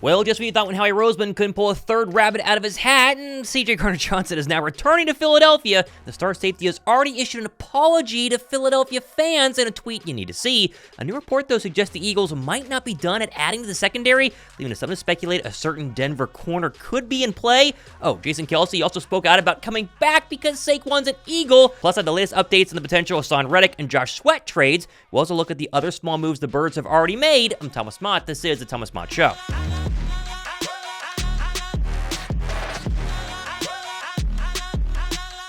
Well, just when you thought when Howie Roseman couldn't pull a third rabbit out of his hat, and CJ Gardner-Johnson is now returning to Philadelphia, the star safety has already issued an apology to Philadelphia fans in a tweet you need to see. A new report, though, suggests the Eagles might not be done at adding to the secondary, leaving to some to speculate a certain Denver corner could be in play. Oh, Jason Kelce also spoke out about coming back because Saquon's an Eagle, plus had the latest updates on the potential Haason Reddick and Josh Sweat trades. We'll also look at the other small moves the Birds have already made. I'm Thomas Mott. This is the Thomas Mott Show.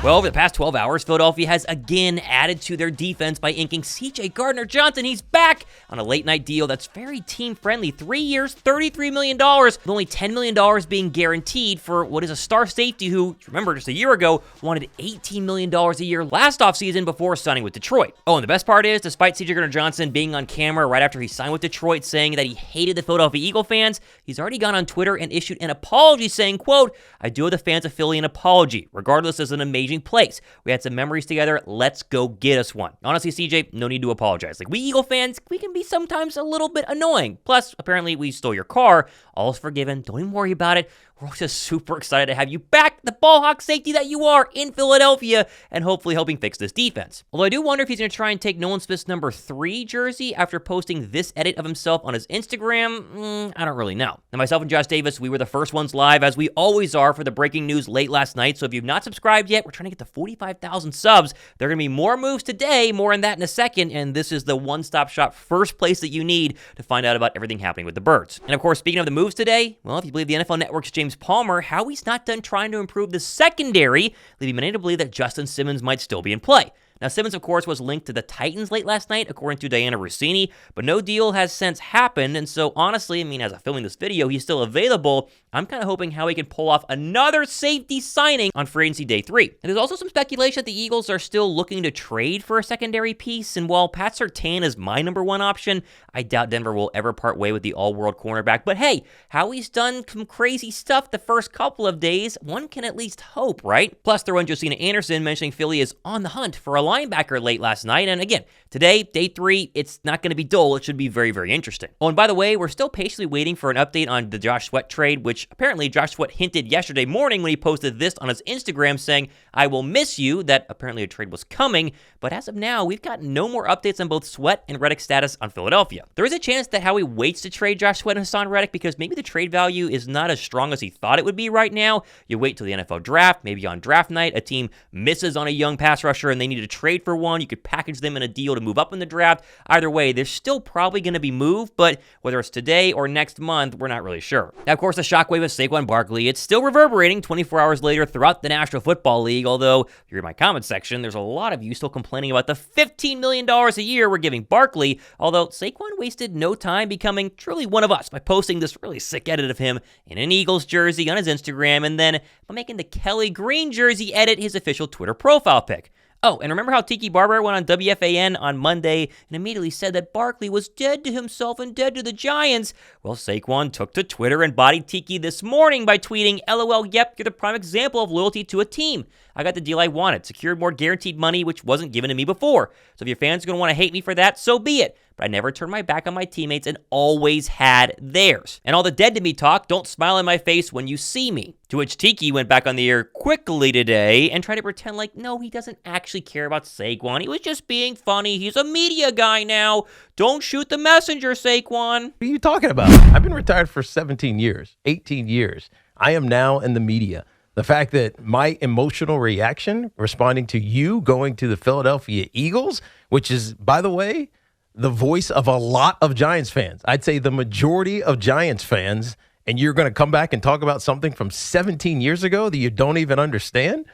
Well, over the past 12 hours, Philadelphia has again added to their defense by inking CJ Gardner-Johnson. He's back on a late-night deal that's very team-friendly. 3 years, $33 million, with only $10 million being guaranteed for what is a star safety who, remember, just a year ago, wanted $18 million a year last offseason before signing with Detroit. Oh, and the best part is, despite CJ Gardner-Johnson being on camera right after he signed with Detroit saying that he hated the Philadelphia Eagle fans, he's already gone on Twitter and issued an apology saying, quote, "I do owe the fans of Philly an apology. Regardless, this is an amazing place. We had some memories together. Let's go get us one." Honestly, CJ, no need to apologize. Like, we Eagle fans, we can be sometimes a little bit annoying. Plus, apparently, we stole your car. All's forgiven. Don't even worry about it. We're just super excited to have you back, the ball hawk safety that you are, in Philadelphia, and hopefully helping fix this defense. Although I do wonder if he's going to try and take Nolan Smith's number 3 jersey after posting this edit of himself on his Instagram. I don't really know. Now, myself and Josh Davis, we were the first ones live, as we always are, for the breaking news late last night. So if you've not subscribed yet, we're trying to get to 45,000 subs. There are going to be more moves today, more on that in a second, and this is the one-stop shop first place that you need to find out about everything happening with the Birds. And of course, speaking of the moves today, well, if you believe the NFL Network's James Palmer, Howie's not done trying to improve the secondary, leaving many to believe that Justin Simmons might still be in play. Now, Simmons, of course, was linked to the Titans late last night, according to Diana Rossini, but no deal has since happened, and so honestly, as I'm filming this video, he's still available. I'm kind of hoping Howie can pull off another safety signing on free agency day 3. And there's also some speculation that the Eagles are still looking to trade for a secondary piece, and while Pat Surtain is my number 1 option, I doubt Denver will ever part way with the all-world cornerback. But hey, Howie's done some crazy stuff the first couple of days. One can at least hope, right? Plus, throw in Josina Anderson mentioning Philly is on the hunt for a linebacker late last night. And again, today, day 3, it's not going to be dull. It should be very, very interesting. Oh, and by the way, we're still patiently waiting for an update on the Josh Sweat trade, which apparently Josh Sweat hinted yesterday morning when he posted this on his Instagram saying, "I will miss you," that apparently a trade was coming. But as of now, we've got no more updates on both Sweat and Reddick's status on Philadelphia. There is a chance that Howie waits to trade Josh Sweat and Haason Reddick because maybe the trade value is not as strong as he thought it would be right now. You wait till the NFL draft, maybe on draft night, a team misses on a young pass rusher and they need to trade for one. You could package them in a deal to move up in the draft. Either way, there's still probably going to be moved, but whether it's today or next month, we're not really sure. Now, of course, the shockwave of Saquon Barkley, it's still reverberating 24 hours later throughout the National Football League, although if you're in my comment section, there's a lot of you still complaining about the $15 million a year we're giving Barkley, although Saquon wasted no time becoming truly one of us by posting this really sick edit of him in an Eagles jersey on his Instagram, and then by making the Kelly Green jersey edit his official Twitter profile pic. Oh, and remember how Tiki Barber went on WFAN on Monday and immediately said that Barkley was dead to himself and dead to the Giants? Well, Saquon took to Twitter and bodied Tiki this morning by tweeting, "LOL, yep, you're the prime example of loyalty to a team. I got the deal I wanted, secured more guaranteed money, which wasn't given to me before. So if your fans are going to want to hate me for that, so be it. But I never turned my back on my teammates and always had theirs. And all the dead to me talk, don't smile in my face when you see me." To which Tiki went back on the air quickly today and tried to pretend like, no, he doesn't actually care about Saquon. He was just being funny. He's a media guy now. Don't shoot the messenger, Saquon. What are you talking about? I've been retired for 17 years, 18 years. I am now in the media. The fact that my emotional reaction responding to you going to the Philadelphia Eagles, which is, by the way, the voice of a lot of Giants fans. I'd say the majority of Giants fans, and you're going to come back and talk about something from 17 years ago that you don't even understand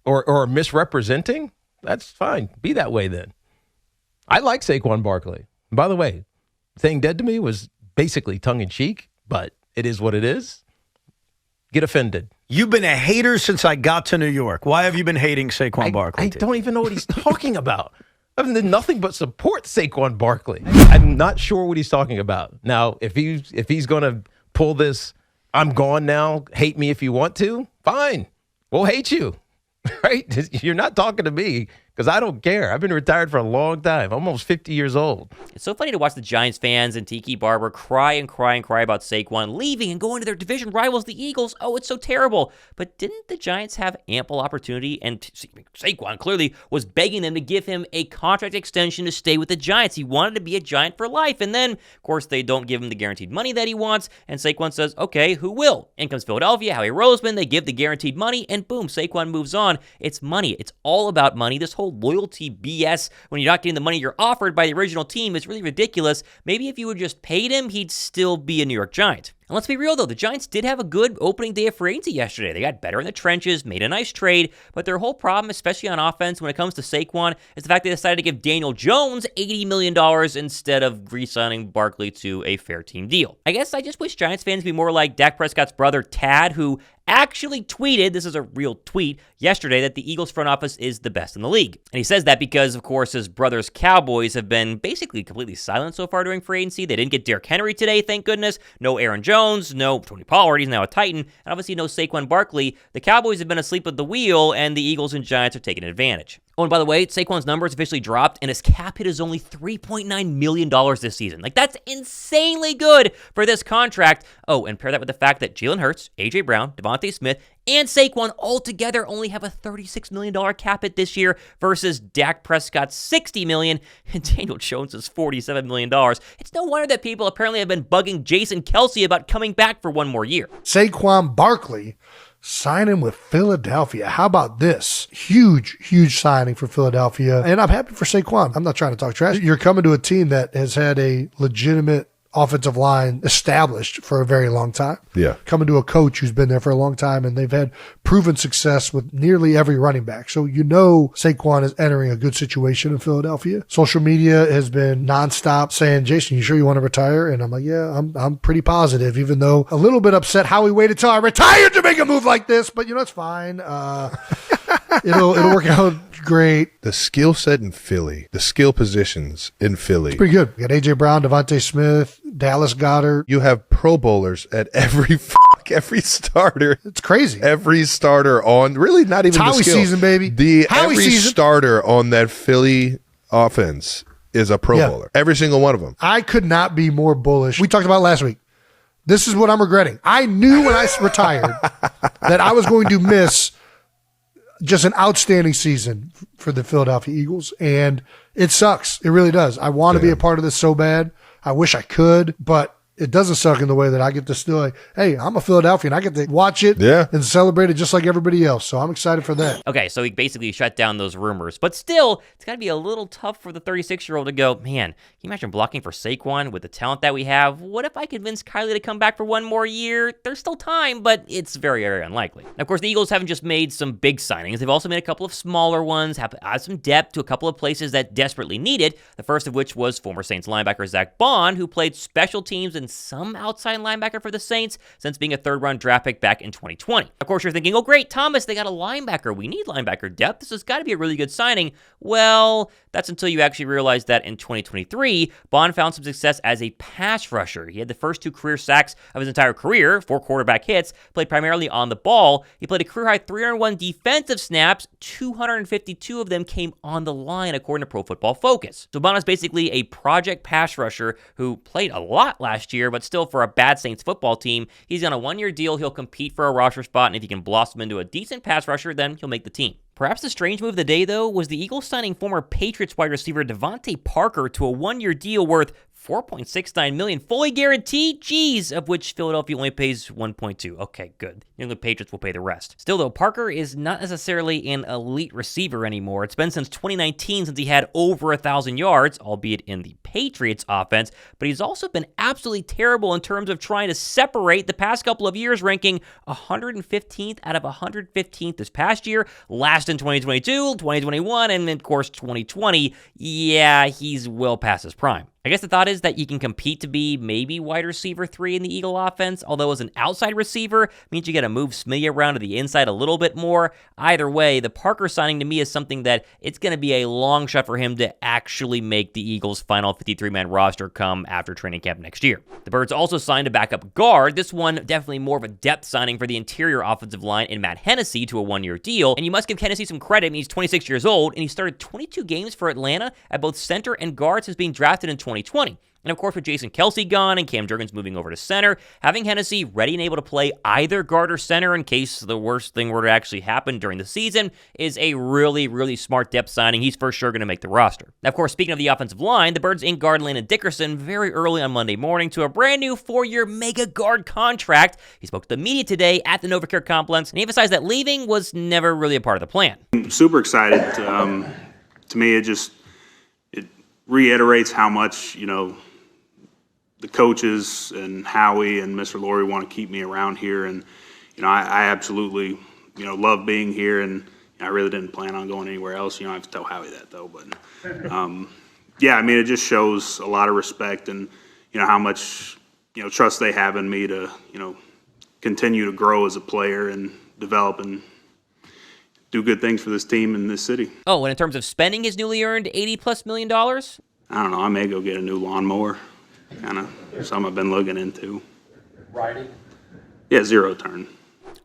or are misrepresenting? That's fine. Be that way then. I like Saquon Barkley. And by the way, saying dead to me was basically tongue-in-cheek, but it is what it is. Get offended. You've been a hater since I got to New York. Why have you been hating Saquon Barkley? I don't even know what he's talking about. I've done nothing but support Saquon Barkley. I'm not sure what he's talking about. Now, if he's going to pull this, "I'm gone now, hate me if you want to," fine. We'll hate you, right? You're not talking to me because I don't care. I've been retired for a long time, almost 50 years old. It's so funny to watch the Giants fans and Tiki Barber cry and cry and cry about Saquon leaving and going to their division rivals, the Eagles. Oh, it's so terrible. But didn't the Giants have ample opportunity? And Saquon clearly was begging them to give him a contract extension to stay with the Giants. He wanted to be a Giant for life. And then, of course, they don't give him the guaranteed money that he wants. And Saquon says, okay, who will? In comes Philadelphia, Howie Roseman. They give the guaranteed money, and boom, Saquon moves on. It's money. It's all about money. This whole loyalty BS when you're not getting the money you're offered by the original team is really ridiculous. Maybe if you would just paid him, he'd still be a New York Giant. And let's be real, though, the Giants did have a good opening day of free agency yesterday. They got better in the trenches, made a nice trade, but their whole problem, especially on offense when it comes to Saquon, is the fact they decided to give Daniel Jones $80 million instead of re-signing Barkley to a fair team deal. I guess I just wish Giants fans could be more like Dak Prescott's brother, Tad, who actually tweeted, this is a real tweet, yesterday that the Eagles front office is the best in the league. And he says that because, of course, his brother's Cowboys have been basically completely silent so far during free agency. They didn't get Derrick Henry today, thank goodness. No Aaron Jones, no Tony Pollard, he's now a Titan, and obviously no Saquon Barkley. The Cowboys have been asleep at the wheel, and the Eagles and Giants are taking advantage. Oh, and by the way, Saquon's numbers officially dropped, and his cap hit is only $3.9 million this season. Like, that's insanely good for this contract. Oh, and pair that with the fact that Jalen Hurts, A.J. Brown, Devontae Smith, and Saquon altogether only have a $36 million cap hit this year versus Dak Prescott's $60 million and Daniel Jones' $47 million. It's no wonder that people apparently have been bugging Jason Kelce about coming back for one more year. Saquon Barkley signing with Philadelphia. How about this? Huge signing for Philadelphia. And I'm happy for Saquon. I'm not trying to talk trash. You're coming to a team that has had a legitimate offensive line established for a very long time. Yeah. Coming to a coach who's been there for a long time, and they've had proven success with nearly every running back. So you know Saquon is entering a good situation in Philadelphia. Social media has been nonstop saying, Jason, you sure you want to retire? And I'm like, yeah, I'm pretty positive, even though a little bit upset how we waited till I retired to make a move like this, but it's fine. It'll work out great. The skill set in Philly, the skill positions in Philly. It's pretty good. We got A.J. Brown, Devontae Smith, Dallas Goedert. You have Pro Bowlers at every starter. It's crazy. Every starter on, really not even Howie the skill. Season, baby. Howie every season. Starter on that Philly offense is a Pro Bowler. Every single one of them. I could not be more bullish. We talked about it last week. This is what I'm regretting. I knew when I retired that I was going to miss just an outstanding season for the Philadelphia Eagles, and it sucks. It really does. I want to be a part of this so bad. I wish I could, but it doesn't suck in the way that I get to still like, hey, I'm a Philadelphian. I get to watch it and celebrate it just like everybody else. So I'm excited for that. Okay, so he basically shut down those rumors. But still, it's got to be a little tough for the 36-year-old to go, man, can you imagine blocking for Saquon with the talent that we have? What if I convince Kylie to come back for one more year? There's still time, but it's very, very unlikely. Now, of course, the Eagles haven't just made some big signings. They've also made a couple of smaller ones, have added some depth to a couple of places that desperately needed, the first of which was former Saints linebacker Zach Bond, who played special teams and some outside linebacker for the Saints since being a third-round draft pick back in 2020. Of course, you're thinking, oh, great, Thomas, they got a linebacker. We need linebacker depth. This has got to be a really good signing. Well, that's until you actually realize that in 2023, Bond found some success as a pass rusher. He had the first 2 career sacks of his entire career, 4 quarterback hits, played primarily on the ball. He played a career-high 301 defensive snaps. 252 of them came on the line, according to Pro Football Focus. So Bond is basically a project pass rusher who played a lot last year, but still for a bad Saints football team, he's on a 1-year deal. He'll compete for a roster spot, and if he can blossom into a decent pass rusher, then he'll make the team. Perhaps the strange move of the day, though, was the Eagles signing former Patriots wide receiver Devontae Parker to a 1-year deal worth $4.69 million, fully guaranteed, of which Philadelphia only pays $1.2. Okay, good. The New England Patriots will pay the rest. Still, though, Parker is not necessarily an elite receiver anymore. It's been since 2019 since he had over 1,000 yards, albeit in the Patriots offense, but he's also been absolutely terrible in terms of trying to separate the past couple of years, ranking 115th out of 115th this past year, last in 2022, 2021, and of course 2020. Yeah, he's well past his prime. I guess the thought is that you can compete to be maybe wide receiver 3 in the Eagle offense, although as an outside receiver means you got to move Smitty around to the inside a little bit more. Either way, the Parker signing to me is something that it's going to be a long shot for him to actually make the Eagles' final 53-man roster come after training camp next year. The Birds also signed a backup guard. This one definitely more of a depth signing for the interior offensive line in Matt Hennessy to a 1-year deal. And you must give Hennessy some credit. I mean, he's 26 years old, and he started 22 games for Atlanta at both center and guard since being drafted in 2020. And of course, with Jason Kelce gone and Cam Jurgens moving over to center, having Hennessy ready and able to play either guard or center in case the worst thing were to actually happen during the season is a really, really smart depth signing. He's for sure going to make the roster. Now, of course, speaking of the offensive line, the Birds inked guard Landon Dickerson very early on Monday morning to a brand new 4-year mega guard contract. He spoke to the media today at the NovaCare Complex, and he emphasized that leaving was never really a part of the plan. I'm super excited. To me, it reiterates how much, the coaches and Howie and Mr. Laurie want to keep me around here. And, I absolutely, love being here. And I really didn't plan on going anywhere else. I have to tell Howie that, though. But, it just shows a lot of respect and, how much, trust they have in me to, continue to grow as a player and develop and do good things for this team in this city. Oh, and in terms of spending his newly earned $80+ million? I don't know. I may go get a new lawnmower. Kind of something I've been looking into. Riding? Yeah, zero turn.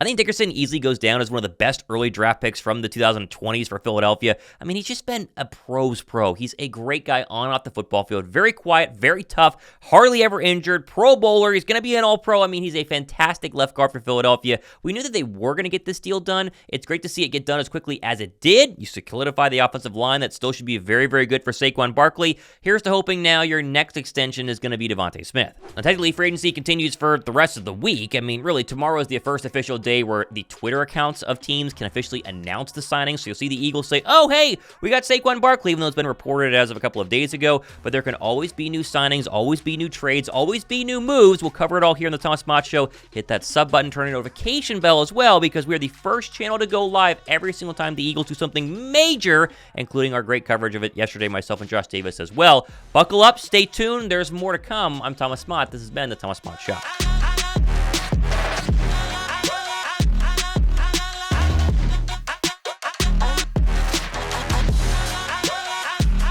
I think Dickerson easily goes down as one of the best early draft picks from the 2020s for Philadelphia. I mean, he's just been a pro's pro. He's a great guy on and off the football field. Very quiet, very tough, hardly ever injured, Pro Bowler. He's going to be an all-pro. I mean, he's a fantastic left guard for Philadelphia. We knew that they were going to get this deal done. It's great to see it get done as quickly as it did. You solidify the offensive line that still should be very, very good for Saquon Barkley. Here's to hoping now your next extension is going to be Devontae Smith. Now, technically, free agency continues for the rest of the week. I mean, really, tomorrow is the first official day where the Twitter accounts of teams can officially announce the signing. So you'll see the Eagles say, oh, hey, we got Saquon Barkley, even though it's been reported as of a couple of days ago. But there can always be new signings, always be new trades, always be new moves. We'll cover it all here on the Thomas Mott Show. Hit that sub button, turn the notification bell as well, because we are the first channel to go live every single time the Eagles do something major, including our great coverage of it yesterday, myself and Josh Davis as well. Buckle up, stay tuned. There's more to come. I'm Thomas Mott. This has been the Thomas Mott Show.